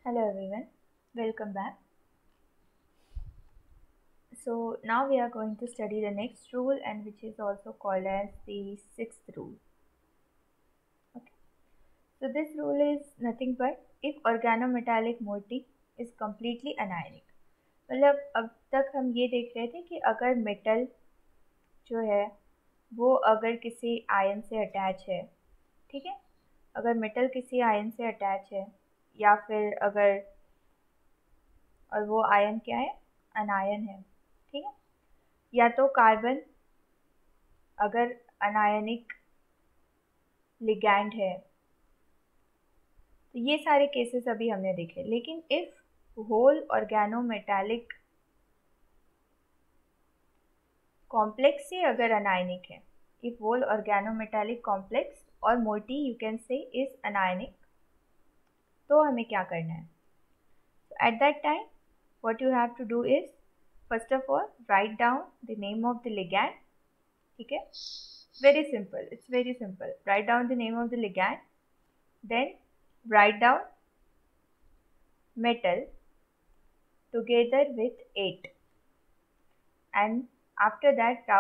Hello everyone, welcome back. So now we are going to study the next rule and which is also called as the sixth rule. Okay. So this rule is nothing but if organometallic moiety is completely anionic. मतलब अब तक हम ये देख रहे थे कि अगर मेटल जो है वो अगर किसी आयन से अटैच है, ठीक है, अगर मेटल किसी आयन से अटैच है या फिर अगर और वो आयन क्या है, अनायन है, ठीक है, या तो कार्बन अगर अनायनिक लिगैंड है, तो ये सारे केसेस अभी हमने देखे। लेकिन इफ होल ऑर्गेनोमेटालिक कॉम्प्लेक्स से अगर अनायनिक है, इफ होल ऑर्गेनोमेटालिक कॉम्प्लेक्स और moiety you can say is anionic, तो हमें क्या करना है? At that time what you have to do is first of all write down the name of the ligand, ठीक है, very simple, it's very simple. Write down the name of the ligand, then write down metal together with 8, and after that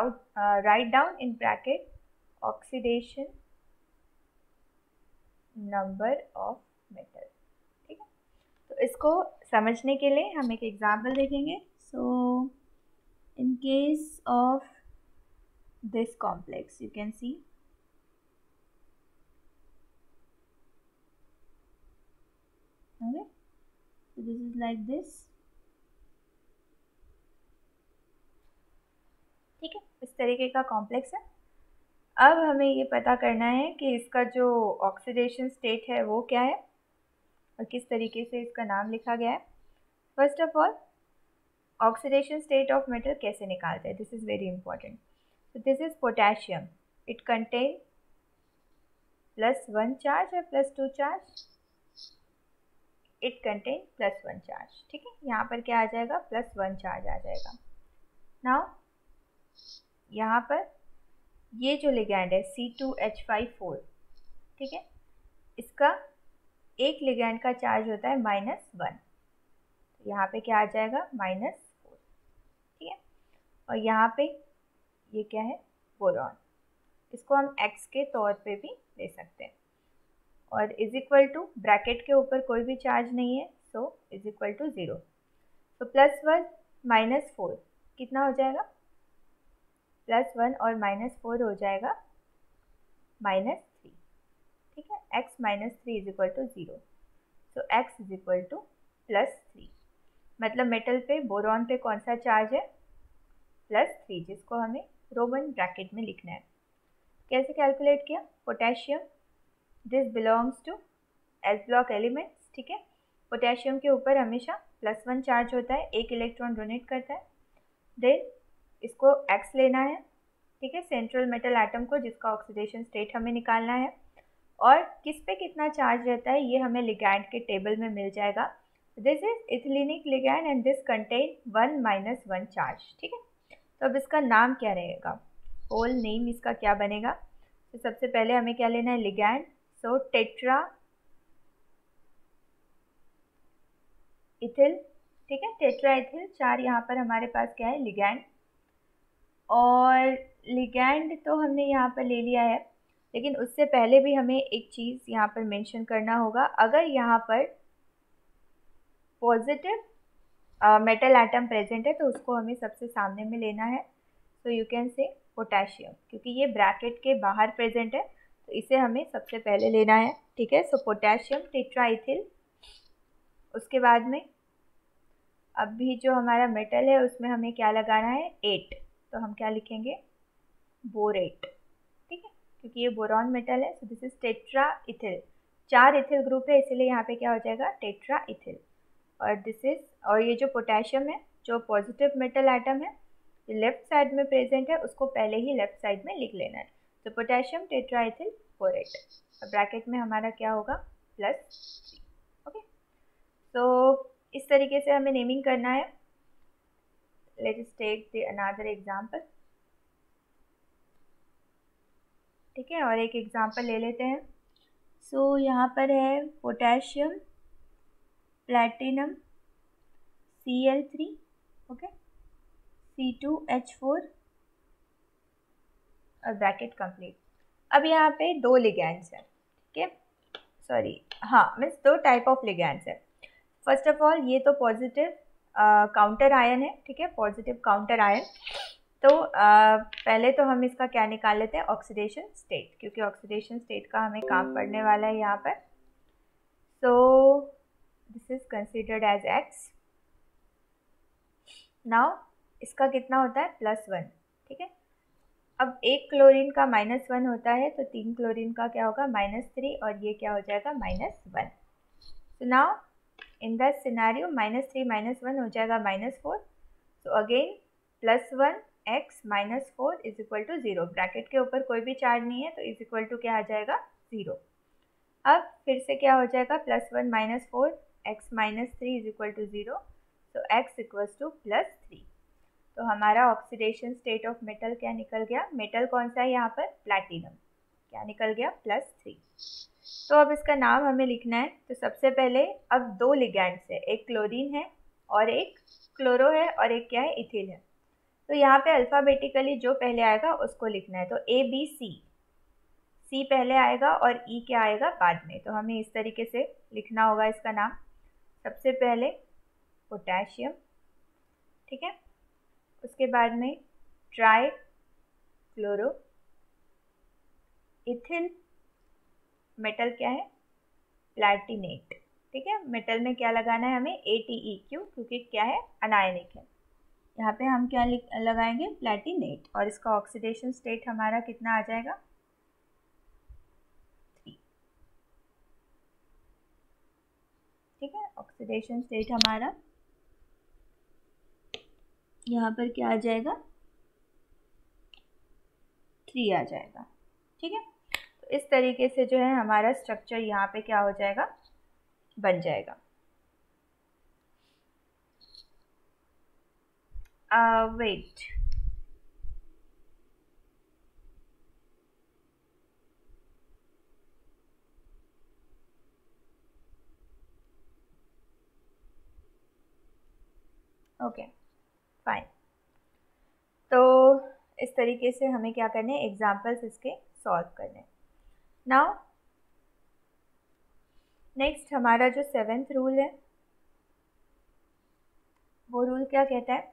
write down in bracket oxidation number of metal, ठीक है। तो इसको समझने के लिए हम एक एग्जाम्पल देखेंगे। So in case of this complex you can see okay, so this is like this, ठीक है, इस तरीके का कॉम्प्लेक्स है। अब हमें ये पता करना है कि इसका जो ऑक्सीडेशन स्टेट है वो क्या है और किस तरीके से इसका नाम लिखा गया है। First of all oxidation state of metal कैसे निकालते हैं, this is very important. So this is potassium. It contains +1 charge or +2 charge? It contains +1 charge. ठीक है, यहाँ पर क्या आ जाएगा? +1 charge आ जाएगा। Now यहाँ पर ये जो लिगैंड है C2H5 4, ठीक है, इसका एक लिगैंड का चार्ज होता है -1, यहाँ पे क्या आ जाएगा? -4, ठीक है। और यहाँ पे ये क्या है? बोरॉन। इसको हम X के तौर पे भी ले सकते हैं। और इज इक्वल टू ब्रैकेट के ऊपर कोई भी चार्ज नहीं है, सो इज इक्वल टू 0। तो +1 -4 कितना हो जाएगा? +1 और -4 हो जाएगा -3, ठीक है। x -3 is equal to 0, so x is equal to +3। मतलब मेटल पे, बोरॉन पे कौन सा चार्ज है? +3, जिसको हमें रोमन ब्रैकेट में लिखना है। कैसे कैलकुलेट किया? Potassium, this belongs to s block elements, ठीक है। पोटेशियम के ऊपर हमेशा +1 चार्ज होता है, एक इलेक्ट्रॉन डोनेट करता है। देन इसको X लेना है, ठीक है, सेंट्रल मेटल एटम को, जिसका ऑक्सीडेशन स्टेट हमें निकालना है। और किस पे कितना चार्ज रहता है ये हमें लिगैंड के टेबल में मिल जाएगा। This is ethylenic ligand and this contain 1 - 1 charge, ठीक है। तो अब इसका नाम क्या रहेगा? होल नेम इसका क्या बनेगा? तो सबसे पहले हमें क्या लेना है? लिगैंड। सो टेट्रा इथिल, ठीक है, टेट्रा इथिल 4 यहाँ पर हमारे पास क्या है? लिगैंड। और लिगैंड तो हमने यहाँ पर ले लिया है, लेकिन उससे पहले भी हमें एक चीज़ यहाँ पर मेंशन करना होगा। अगर यहाँ पर पॉजिटिव मेटल एटम प्रेजेंट है तो उसको हमें सबसे सामने में लेना है। सो यू कैन से पोटेशियम, क्योंकि ये ब्रैकेट के बाहर प्रेजेंट है तो इसे हमें सबसे पहले लेना है, ठीक है। सो पोटेशियम टेट्राइथिल। उसके बाद में अभी जो हमारा मेटल है उसमें हमें क्या लगाना है? 8, तो हम क्या लिखेंगे? बोरेट, ठीक है, क्योंकि ये बोरॉन मेटल है। सो this is tetra ethyl. 4 ethyl group है, इसीलिए यहाँ पे क्या हो जाएगा? Tetra ethyl. और दिस इज, और ये जो पोटेशियम है, जो पॉजिटिव मेटल एटम है, जो लेफ्ट साइड में प्रेजेंट है, उसको पहले ही लेफ्ट साइड में लिख लेना है। तो पोटेशियम टेट्राइथिल बोरेट, और ब्रैकेट में हमारा क्या होगा? +3, ओके। तो इस तरीके से हमें नेमिंग करना है। Let us take the another example, ठीक है, और एक एग्जांपल ले लेते हैं। सो यहाँ पर है potassium platinum Cl3, okay, C2H4 और ब्रैकेट कंप्लीट। अब यहाँ पे दो लिगैंड्स हैं, ठीक है, सॉरी, हाँ, मीन्स दो टाइप ऑफ लिगैंड्स है। फर्स्ट ऑफ ऑल ये तो पॉजिटिव काउंटर आयन है, ठीक है, पॉजिटिव काउंटर आयन। तो पहले तो हम इसका क्या निकाल लेते हैं, ऑक्सीडेशन स्टेट, क्योंकि ऑक्सीडेशन स्टेट का हमें काम पड़ने वाला है यहाँ पर। So this is considered as X। Now इसका कितना होता है, +1, ठीक है। अब एक क्लोरीन का -1 होता है तो 3 क्लोरीन का क्या होगा, -3, और ये क्या हो जाएगा, -1। So now in that scenario -3 -1 हो जाएगा -4। So again +1 x -4 is equal to 0। Bracket के ऊपर कोई भी चार्ज नहीं है तो इज इक्वल टू क्या आ जाएगा, 0। अब फिर से क्या हो जाएगा, +1 -4 x -3 is equal to 0। So x equals to +3। तो हमारा ऑक्सीडेशन स्टेट ऑफ मेटल क्या निकल गया, मेटल कौन सा है यहाँ पर, प्लैटिनम, क्या निकल गया, +3। तो अब इसका नाम हमें लिखना है। तो सबसे पहले अब दो लिगैंड्स है, एक क्लोरीन है और एक क्लोरो है और एक क्या है, इथिल है। तो यहाँ पे अल्फ़ाबेटिकली जो पहले आएगा उसको लिखना है। तो ABC, C पहले आएगा और E क्या आएगा बाद में। तो हमें इस तरीके से लिखना होगा इसका नाम। सबसे पहले पोटेशियम, ठीक है, उसके बाद में ट्राई क्लोरो इथिल, मेटल क्या है, प्लैटिनेट, ठीक है। मेटल में क्या लगाना है हमें, ATEQ, क्योंकि क्या है, अनायनिक है। यहाँ पे हम क्या लगाएंगे, प्लैटिनेट, और इसका ऑक्सीडेशन स्टेट हमारा कितना आ जाएगा, 3, ठीक है। ऑक्सीडेशन स्टेट हमारा यहाँ पर क्या आ जाएगा, 3 आ जाएगा, ठीक है। तो इस तरीके से जो है हमारा स्ट्रक्चर यहाँ पे क्या हो जाएगा, बन जाएगा। Wait, okay, fine. तो इस तरीके से हमें क्या करने हैं, एग्जाम्पल्स इसके सॉल्व करने हैं। नाउ नेक्स्ट हमारा जो 7th रूल है, वो रूल क्या कहता है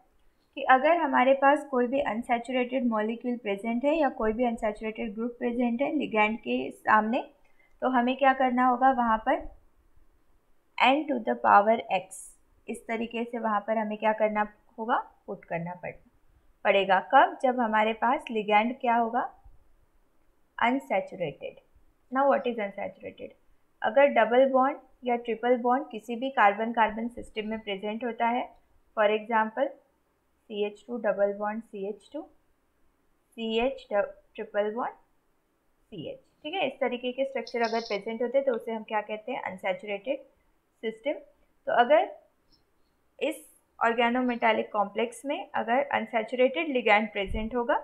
कि अगर हमारे पास कोई भी अनसैचुरेटेड मॉलिक्यूल प्रेजेंट है या कोई भी अनसैचुरेटेड ग्रुप प्रेजेंट है लिगैंड के सामने, तो हमें क्या करना होगा, वहाँ पर n⁻x इस तरीके से वहाँ पर हमें क्या करना होगा, पुट करना पड़ेगा। कब, जब हमारे पास लिगैंड क्या होगा, unsaturated. Now what is unsaturated, अगर डबल बॉन्ड या ट्रिपल बॉन्ड किसी भी कार्बन कार्बन सिस्टम में प्रेजेंट होता है, for example CH2 double bond CH2, CH triple bond CH, ठीक है, इस तरीके के स्ट्रक्चर अगर प्रेजेंट होते हैं तो उसे हम क्या कहते हैं, अनसैचुरेटेड सिस्टम। तो अगर इस ऑर्गेनोमेटालिक कॉम्प्लेक्स में अगर अनसैचुरेटेड लिगैंड प्रेजेंट होगा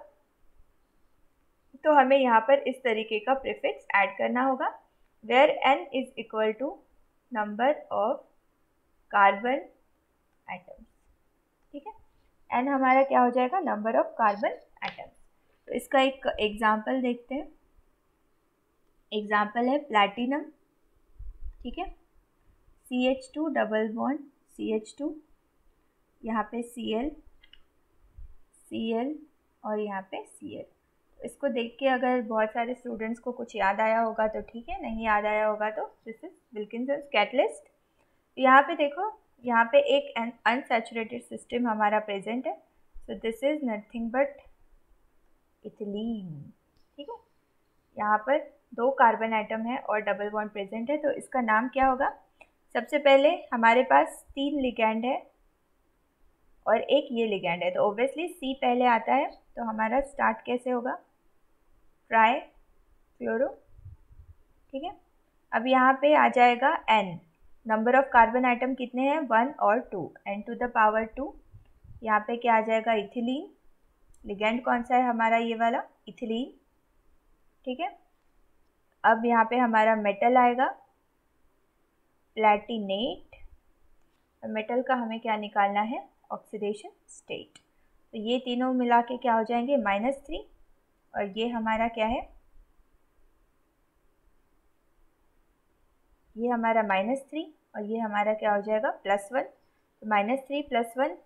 तो हमें यहाँ पर इस तरीके का प्रीफिक्स ऐड करना होगा, where n is equal to number of carbon atoms, ठीक है। n हमारा क्या हो जाएगा, नंबर ऑफ कार्बन एटम्स। तो इसका एक एग्जाम्पल देखते हैं। एग्जाम्पल है प्लैटिनम, ठीक है, CH2 डबल बॉन्ड CH2, यहाँ पे Cl Cl और यहाँ पे Cl। इसको देख के अगर बहुत सारे स्टूडेंट्स को कुछ याद आया होगा तो ठीक है, नहीं याद आया होगा तो दिस इज विल्किंसन्स कैटलिस्ट। यहाँ पे देखो, यहाँ पे एक अनसैचुरेटेड सिस्टम हमारा प्रेजेंट है, सो this is nothing but ethylene, ठीक है। यहाँ पर 2 कार्बन एटम है और डबल बॉन्ड प्रेजेंट है, तो इसका नाम क्या होगा, सबसे पहले हमारे पास 3 लिगैंड है और एक ये लिगैंड है, तो ऑब्वियसली C पहले आता है, तो हमारा स्टार्ट कैसे होगा, ट्राई क्लोरो, ठीक है। अब यहाँ पे आ जाएगा N, number of carbon atom कितने हैं, 1 और 2, n⁻²। यहाँ पे क्या आ जाएगा, इथिलीन, लिगैंड कौन सा है हमारा, ये वाला इथिलीन, ठीक है। अब यहाँ पे हमारा मेटल आएगा प्लैटिनेट, और मेटल का हमें क्या निकालना है, ऑक्सीडेशन स्टेट। तो ये तीनों मिला के क्या हो जाएंगे, -3, और ये हमारा क्या है, ये हमारा -3 और ये हमारा क्या हो जाएगा, +1। तो -3 + 1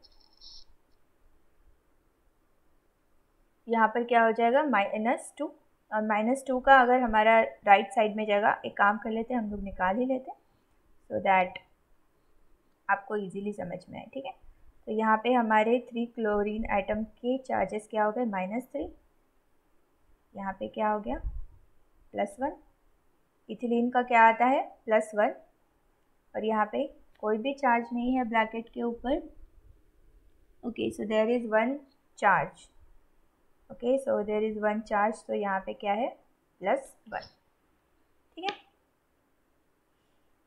यहाँ पर क्या हो जाएगा, -2। और -2 का अगर हमारा राइट साइड में जाएगा, एक काम कर लेते हैं हम लोग, निकाल ही लेते हैं सो दैट आपको इजीली समझ में आए, ठीक है। तो यहाँ पे हमारे 3 क्लोरीन आइटम के चार्जेस क्या हो गए, -3, यहाँ पे क्या हो गया, +1। इथिलीन का क्या आता है, +1, और यहाँ पे कोई भी चार्ज नहीं है ब्रैकेट के ऊपर। Okay, so there is 1 charge. Okay, so there is 1 charge, तो यहाँ पे क्या है, +1, ठीक है।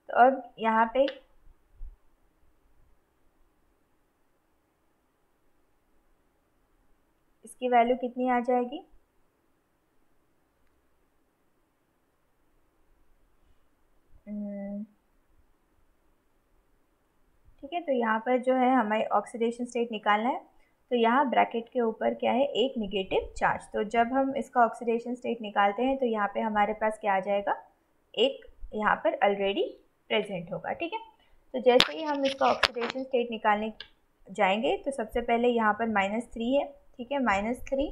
तो अब यहाँ पे इसकी वैल्यू कितनी आ जाएगी, ठीक है। तो यहाँ पर जो है हमें ऑक्सीडेशन स्टेट निकालना है। तो यहाँ ब्रैकेट के ऊपर क्या है, एक नेगेटिव चार्ज। तो जब हम इसका ऑक्सीडेशन स्टेट निकालते हैं तो यहाँ पे हमारे पास क्या आ जाएगा, एक यहाँ पर ऑलरेडी प्रेजेंट होगा, ठीक है। तो जैसे ही हम इसका ऑक्सीडेशन स्टेट निकालने जाएंगे तो सबसे पहले यहाँ पर -3 है, ठीक है, -3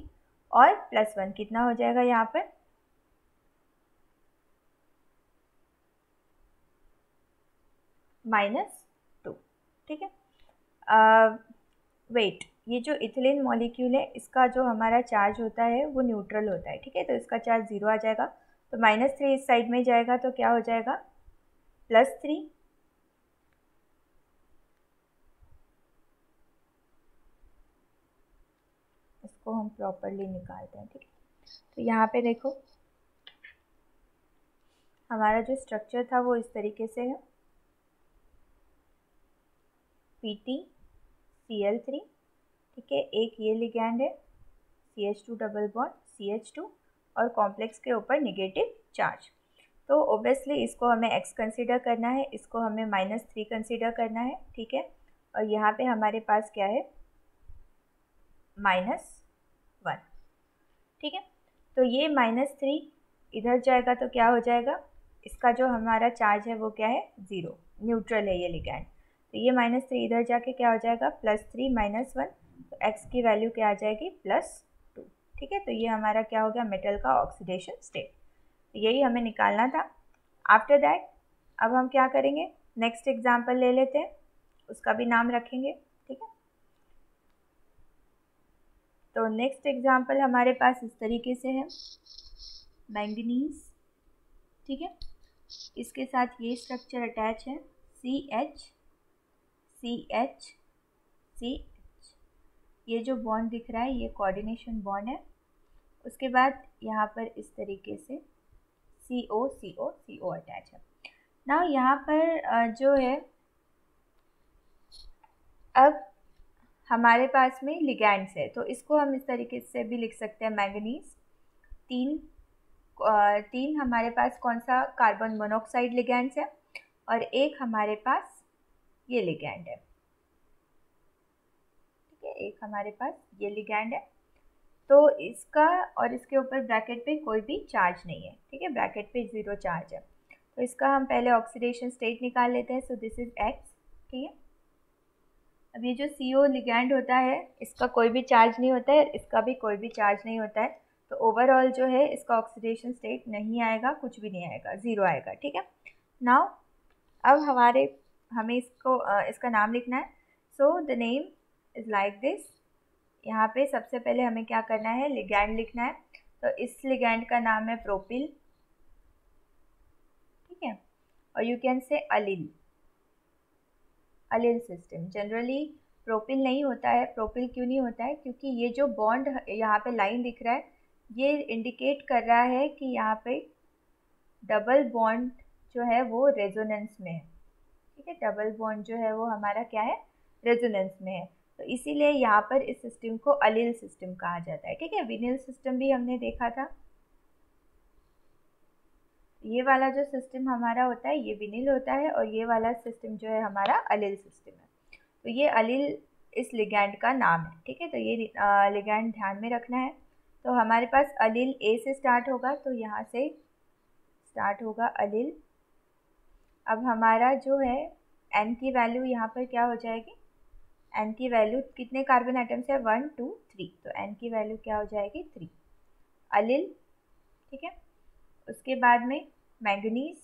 और +1 कितना हो जाएगा यहाँ पर, -2, ठीक है। वेट, ये जो इथिलीन मॉलिक्यूल है इसका जो हमारा चार्ज होता है वो न्यूट्रल होता है, ठीक है। तो इसका चार्ज 0 आ जाएगा। तो -3 इस साइड में जाएगा तो क्या हो जाएगा, +3, इसको हम प्रॉपरली निकालते हैं, ठीक है। तो यहाँ पे देखो हमारा जो स्ट्रक्चर था वो इस तरीके से है, PtCl3, ठीक है, एक ये लिगैंड है CH2 डबल बॉन्ड CH2 और कॉम्प्लेक्स के ऊपर नेगेटिव चार्ज। तो ओब्वियसली इसको हमें x कंसीडर करना है, इसको हमें -3 कंसीडर करना है, ठीक है। और यहाँ पे हमारे पास क्या है, -1, ठीक है। तो ये -3 इधर जाएगा तो क्या हो जाएगा, इसका जो हमारा चार्ज है वो क्या है, 0, न्यूट्रल है ये लिगैंड। तो ये -3 इधर जाके क्या हो जाएगा, +3 -1, तो x की वैल्यू क्या आ जाएगी, +2, ठीक है। तो ये हमारा क्या हो गया, मेटल का ऑक्सीडेशन स्टेट। तो यही हमें निकालना था। आफ्टर दैट अब हम क्या करेंगे, नेक्स्ट एग्जाम्पल ले लेते हैं, उसका भी नाम रखेंगे, ठीक है। तो नेक्स्ट एग्जाम्पल हमारे पास इस तरीके से है, मैंगनीज, ठीक है। इसके साथ ये स्ट्रक्चर अटैच है, CH CH CH, ये जो बॉन्ड दिख रहा है ये कोऑर्डिनेशन बॉन्ड है। उसके बाद यहाँ पर इस तरीके से CO CO CO अटैच है। ना यहाँ पर जो है, अब हमारे पास में लिगैंड्स है तो इसको हम इस तरीके से भी लिख सकते हैं, मैंगनीज, तीन हमारे पास कौन सा, कार्बन मोनोऑक्साइड लिगैंड्स है और एक हमारे पास ये लिगैंड है, ठीक है, एक हमारे पास ये लिगैंड है। तो इसका और इसके ऊपर ब्रैकेट पे कोई भी चार्ज नहीं है, ठीक है, ब्रैकेट पे 0 चार्ज है। तो इसका हम पहले ऑक्सीडेशन स्टेट निकाल लेते हैं। सो दिस इज X, ठीक है। अब ये जो CO लिगैंड होता है इसका कोई भी चार्ज नहीं होता है, इसका भी कोई भी चार्ज नहीं होता है। तो ओवरऑल जो है इसका ऑक्सीडेशन स्टेट नहीं आएगा, कुछ भी नहीं आएगा, 0 आएगा, ठीक है। नाउ अब हमें इसका नाम लिखना है। So the name is like this. यहाँ पे सबसे पहले हमें क्या करना है, लिगैंड लिखना है। तो इस लिगैंड का नाम है प्रोपिल, ठीक है, और यू कैन से अलिल सिस्टम। जनरली प्रोपिल नहीं होता है। प्रोपिल क्यों नहीं होता है, क्योंकि ये जो बॉन्ड यहाँ पे लाइन दिख रहा है ये इंडिकेट कर रहा है कि यहाँ पे डबल बॉन्ड जो है वो रेजोनेंस में है, ठीक है, डबल बॉन्ड जो है वो हमारा क्या है, रेजोनेंस में है। तो इसीलिए यहाँ पर इस सिस्टम को अलिल सिस्टम कहा जाता है, ठीक है। विनिल सिस्टम भी हमने देखा था, ये वाला जो सिस्टम हमारा होता है ये विनिल होता है और ये वाला सिस्टम जो है हमारा अलिल सिस्टम है। तो ये अलील इस लिगैंड का नाम है, ठीक है। तो ये लिगैंड ध्यान में रखना है। तो हमारे पास अलील ए से स्टार्ट होगा, तो यहाँ से स्टार्ट होगा अलील। अब हमारा जो है एन की वैल्यू यहाँ पर क्या हो जाएगी, एन की वैल्यू कितने कार्बन आइटम्स है, 1 2 3, तो एन की वैल्यू क्या हो जाएगी 3 अलील, ठीक है। उसके बाद में मैंगनीज,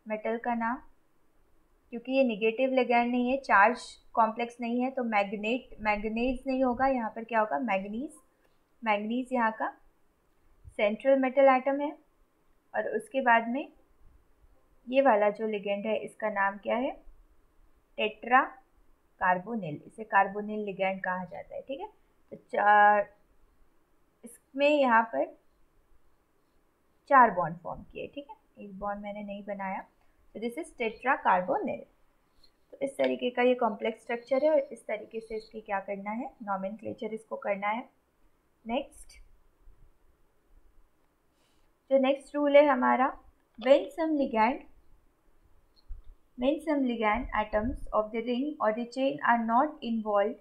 मेटल का नाम, क्योंकि ये निगेटिव लिगैंड नहीं है, चार्ज कॉम्प्लेक्स नहीं है, तो मैंगनीज नहीं होगा, यहाँ पर क्या होगा मैंगनीज। मैंगनीज यहाँ का सेंट्रल मेटल आइटम है। और उसके बाद में ये वाला जो लिगेंड है इसका नाम क्या है, टेट्रा कार्बोनिल, इसे कार्बोनिल लिगैंड कहा जाता है, ठीक है। तो इसमें यहाँ पर 4 बॉन्ड फॉर्म किए, ठीक है, एक बॉन्ड मैंने नहीं बनाया। तो दिस इज टेट्रा कार्बोनिल। तो इस तरीके का ये कॉम्प्लेक्स स्ट्रक्चर है और इस तरीके से इसकी क्या करना है, नॉमेनक्लेचर इसको करना है। नेक्स्ट जो नेक्स्ट रूल है हमारा, when some ligand atoms of the ring or the chain are not involved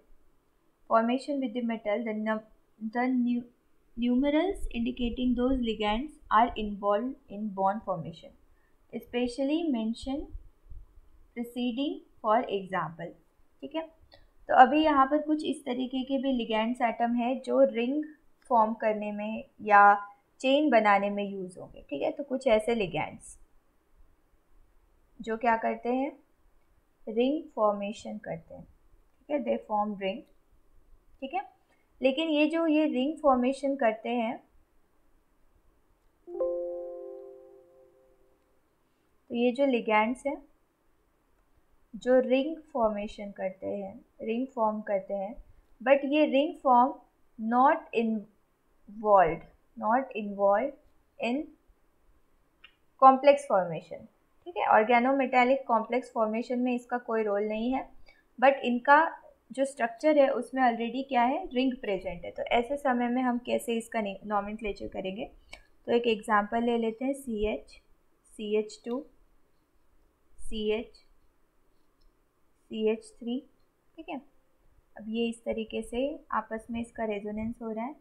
formation with the metal, the numerals indicating those ligands are involved in bond formation, especially mention preceding for example, ठीक है। तो अभी यहाँ पर कुछ इस तरीके के भी लिगैंड्स एटम है जो रिंग फॉर्म करने में या चेन बनाने में यूज होंगे, ठीक है। तो कुछ ऐसे लिगैंड्स जो क्या करते हैं, रिंग फॉर्मेशन करते हैं, ठीक है, दे फॉर्म रिंग, ठीक है। लेकिन ये रिंग फॉर्मेशन करते हैं, तो ये जो लिगैंड्स हैं जो रिंग फॉर्मेशन करते हैं, रिंग फॉर्म करते हैं, बट ये ring form not involve in complex formation, ठीक है। ऑर्गेनोमेटालिक कॉम्प्लेक्स फॉर्मेशन में इसका कोई रोल नहीं है, बट इनका जो स्ट्रक्चर है उसमें ऑलरेडी क्या है, रिंग प्रेजेंट है। तो ऐसे समय में हम कैसे इसका नॉमेनक्लेचर करेंगे, तो एक एग्जांपल ले लेते हैं, CH CH2 CH CH3, ठीक है। अब ये इस तरीके से आपस में इसका रेजोनेंस हो रहा है।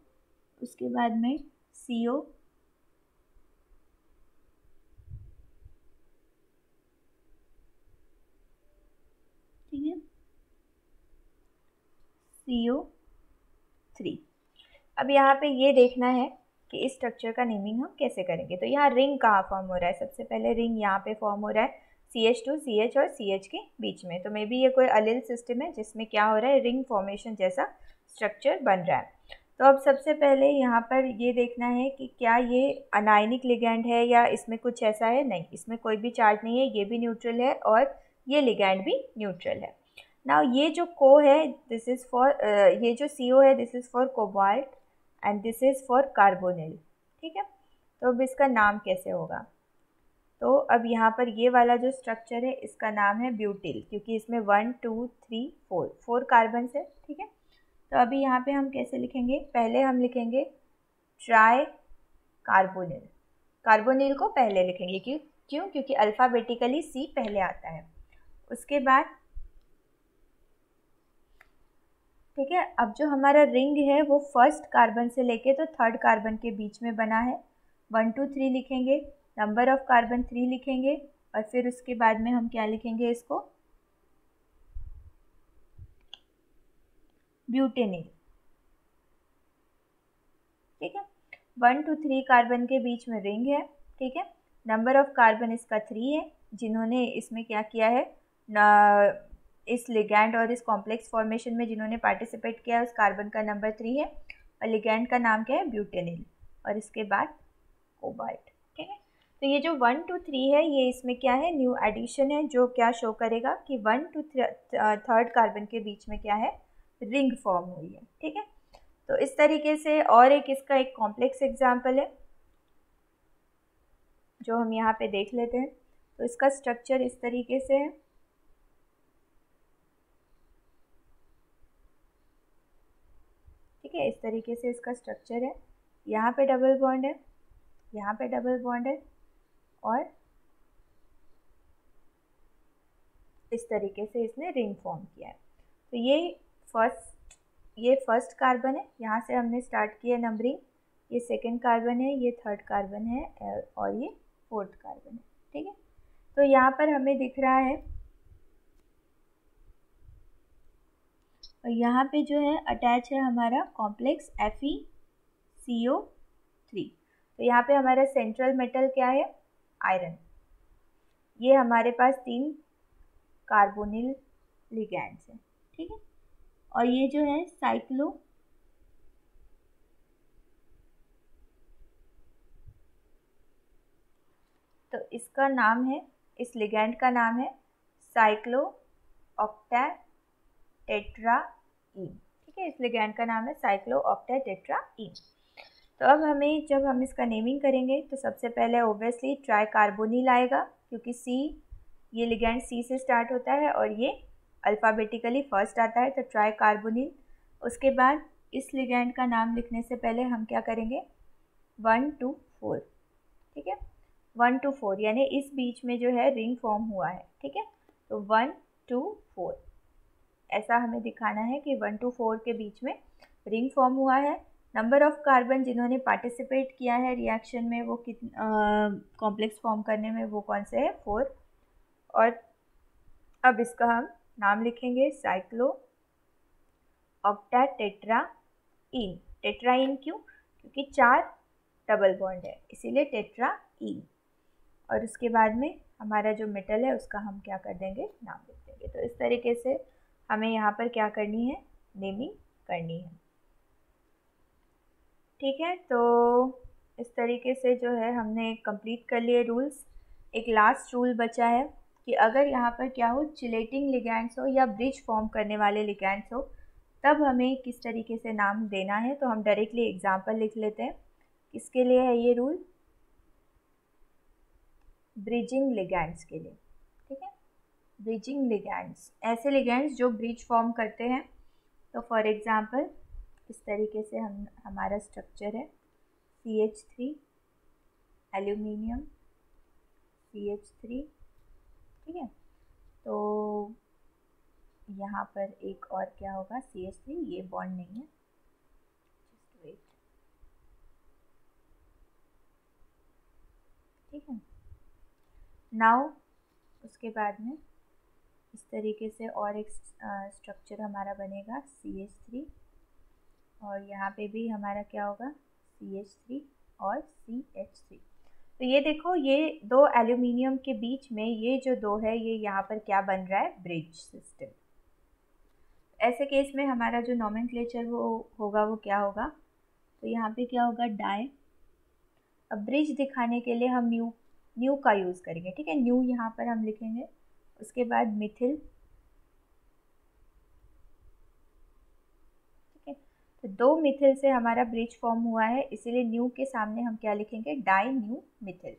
उसके बाद में CO ठीक है, CO3। अब यहाँ पे ये देखना है कि इस स्ट्रक्चर का नेमिंग हम कैसे करेंगे। तो यहाँ रिंग कहाँ फॉर्म हो रहा है, सबसे पहले रिंग यहाँ पे फॉर्म हो रहा है CH2 CH और CH के बीच में। तो मे बी ये कोई अलील सिस्टम है जिसमें क्या हो रहा है, रिंग फॉर्मेशन जैसा स्ट्रक्चर बन रहा है। तो अब सबसे पहले यहाँ पर ये देखना है कि क्या ये अनायनिक लिगैंड है या इसमें कुछ ऐसा है, नहीं, इसमें कोई भी चार्ज नहीं है, ये भी न्यूट्रल है और ये लिगैंड भी न्यूट्रल है। नाउ ये जो को है दिस इज़ फॉर ये जो CO है this is for cobalt and this is for carbonyl, ठीक है। तो अब इसका नाम कैसे होगा, तो अब यहाँ पर ये वाला जो स्ट्रक्चर है इसका नाम है ब्यूटिल, क्योंकि इसमें 1 2 3 4 कार्बन है, ठीक है। तो अभी यहाँ पे हम कैसे लिखेंगे, पहले हम लिखेंगे ट्राई कार्बोनिल, कार्बोनिल को पहले लिखेंगे, क्यों, क्योंकि अल्फ़ाबेटिकली C पहले आता है। उसके बाद ठीक है, अब जो हमारा रिंग है वो फर्स्ट कार्बन से लेके तो थर्ड कार्बन के बीच में बना है। 1 2 3 लिखेंगे, नंबर ऑफ कार्बन 3 लिखेंगे और फिर उसके बाद में हम क्या लिखेंगे, इसको ब्यूटेनिल, ठीक है। 1 2 3 कार्बन के बीच में रिंग है, ठीक है। नंबर ऑफ कार्बन इसका 3 है, जिन्होंने इसमें क्या किया है इस लिगैंड और इस कॉम्प्लेक्स फॉर्मेशन में जिन्होंने पार्टिसिपेट किया है उस कार्बन का नंबर 3 है और लिगैंड का नाम क्या है, ब्यूटेनिल, और इसके बाद कोबाल्ट, ठीक है। तो ये जो 1 2 3 है ये इसमें क्या है, न्यू एडिशन है, जो क्या शो करेगा कि 1 2 थर्ड कार्बन के बीच में क्या है, रिंग फॉर्म हुई है, ठीक है। तो इस तरीके से, और एक इसका एक कॉम्प्लेक्स एग्जाम्पल है जो हम यहाँ पे देख लेते हैं। तो इसका स्ट्रक्चर इस तरीके से है, ठीक है, इस तरीके से इसका स्ट्रक्चर है। यहाँ पे डबल बॉन्ड है, यहाँ पे डबल बॉन्ड है और इस तरीके से इसने रिंग फॉर्म किया है। तो ये फर्स्ट कार्बन है, यहाँ से हमने स्टार्ट किया नंबरिंग। ये सेकंड कार्बन है, ये थर्ड कार्बन है और ये फोर्थ कार्बन है। ठीक है, तो यहाँ पर हमें दिख रहा है और यहाँ पे जो है अटैच है हमारा कॉम्प्लेक्स FeCO3। तो यहाँ पे हमारा सेंट्रल मेटल क्या है? आयरन। ये हमारे पास 3 कार्बोनिल लिगैंड्स हैं। ठीक है, और ये जो है साइक्लो तो इसका नाम है, इस लिगैंड का नाम है साइक्लो ऑक्टेटेट्राईन। ठीक है, इस लिगैंड का नाम है साइक्लो ऑक्टेटेट्राईन। तो अब हमें जब हम इसका नेमिंग करेंगे तो सबसे पहले ओब्वियसली ट्राई कार्बोनिल आएगा, क्योंकि ये लिगैंड C से स्टार्ट होता है और ये अल्फ़ाबेटिकली फर्स्ट आता है, तो ट्राई कार्बोनिल। उसके बाद इस लिगैंड का नाम लिखने से पहले हम क्या करेंगे? 1 2 4। ठीक है, 1 2 4 यानी इस बीच में जो है रिंग फॉर्म हुआ है। ठीक है, तो 1 2 4 ऐसा हमें दिखाना है कि 1 2 4 के बीच में रिंग फॉर्म हुआ है। नंबर ऑफ कार्बन जिन्होंने पार्टिसिपेट किया है रिएक्शन में, वो कॉम्प्लेक्स फॉर्म करने में, वो कौन से है? 4। और अब इसका हम नाम लिखेंगे साइक्लो ऑक्टेटेट्राईन। टेट्राईन क्यों? क्योंकि 4 डबल बॉन्ड है, इसीलिए टेट्राईन। और उसके बाद में हमारा जो मेटल है उसका हम क्या कर देंगे? नाम लिख देंगे। तो इस तरीके से हमें यहाँ पर क्या करनी है? नेमिंग करनी है। ठीक है, तो इस तरीके से जो है हमने कंप्लीट कर लिए रूल्स। एक लास्ट रूल बचा है कि अगर यहाँ पर क्या हो, चिलेटिंग लिगैंड्स हो या ब्रिज फॉर्म करने वाले लिगैंड्स हो, तब हमें किस तरीके से नाम देना है। तो हम डायरेक्टली एग्जाम्पल लिख लेते हैं। किसके लिए है ये रूल? ब्रिजिंग लिगैंड्स के लिए। ठीक है, ब्रिजिंग लिगैंड्स, ऐसे लिगैंड्स जो ब्रिज फॉर्म करते हैं। तो फॉर एग्जांपल इस तरीके से हमारा स्ट्रक्चर है CH3 एल्यूमिनियम CH3। ठीक है, तो यहाँ पर एक और क्या होगा? CH3, ये बॉन्ड नहीं है, जस्ट वेट। ठीक है, नाउ उसके बाद में इस तरीके से और एक स्ट्रक्चर हमारा बनेगा CH3 और यहाँ पे भी हमारा क्या होगा? CH3 और CH3। तो ये देखो, ये 2 एल्यूमिनियम के बीच में ये जो 2 है, ये यहाँ पर क्या बन रहा है? Bridge system. ऐसे केस में हमारा जो नोमेनक्लेचर वो होगा वो क्या होगा? तो यहाँ पे क्या होगा? डाई। अब ब्रिज दिखाने के लिए हम न्यू का यूज़ करेंगे। ठीक है, न्यू यहाँ पर हम लिखेंगे। उसके बाद मिथिल। ठीक है, तो 2 मिथिल से हमारा ब्रिज फॉर्म हुआ है, इसीलिए न्यू के सामने हम क्या लिखेंगे? Di new methyl.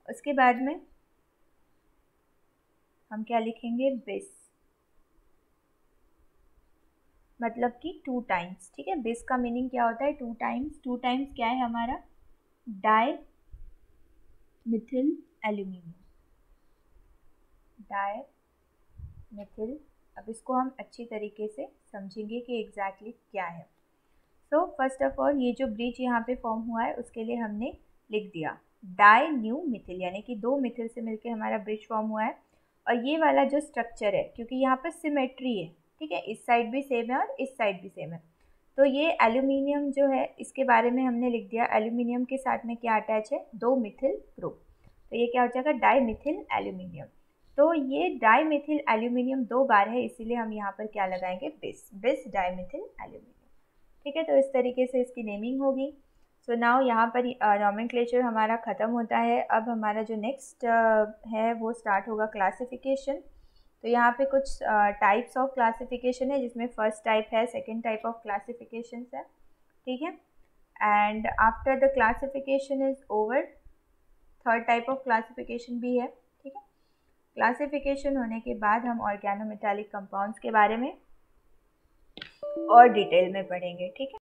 उसके बाद में हम क्या लिखेंगे? बिस, मतलब कि 2 टाइम्स। ठीक है, बिस का मीनिंग क्या होता है? 2 टाइम्स। 2 टाइम्स क्या है हमारा? Di methyl aluminium, di methyl. अब इसको हम अच्छी तरीके से समझेंगे कि एग्जैक्टली क्या है। सो फर्स्ट ऑफ ऑल, ये जो ब्रिज यहाँ पे फॉर्म हुआ है उसके लिए हमने लिख दिया डाई न्यू मिथिल, यानी कि 2 मिथिल से मिलकर हमारा ब्रिज फॉर्म हुआ है। और ये वाला जो स्ट्रक्चर है, क्योंकि यहाँ पर सिमेट्री है, ठीक है, इस साइड भी सेम है और इस साइड भी सेम है, तो ये एल्यूमिनियम जो है इसके बारे में हमने लिख दिया। एल्यूमिनियम के साथ में क्या अटैच है? 2 मिथिल ग्रुप, तो ये क्या हो जाएगा? Di methyl aluminium. तो ये डाई मिथिल एल्यूमिनियम 2 बार है, इसीलिए हम यहाँ पर क्या लगाएंगे? बिस, बिस डाई मिथिल एल्यूमिनियम। ठीक है, तो इस तरीके से इसकी नेमिंग होगी। सो नाउ यहाँ पर नोमेनक्लेचर हमारा ख़त्म होता है। अब हमारा जो नेक्स्ट है वो स्टार्ट होगा क्लासिफिकेशन। तो यहाँ पे कुछ टाइप्स ऑफ क्लासिफिकेशन है, जिसमें फर्स्ट टाइप है, सेकंड टाइप ऑफ क्लासिफिकेशन है। ठीक है, and after the classification is over, third type of classification भी है। ठीक है, क्लासिफिकेशन होने के बाद हम ऑर्गेनोमेटालिक कंपाउंड्स के बारे में और डिटेल में पढ़ेंगे। ठीक है।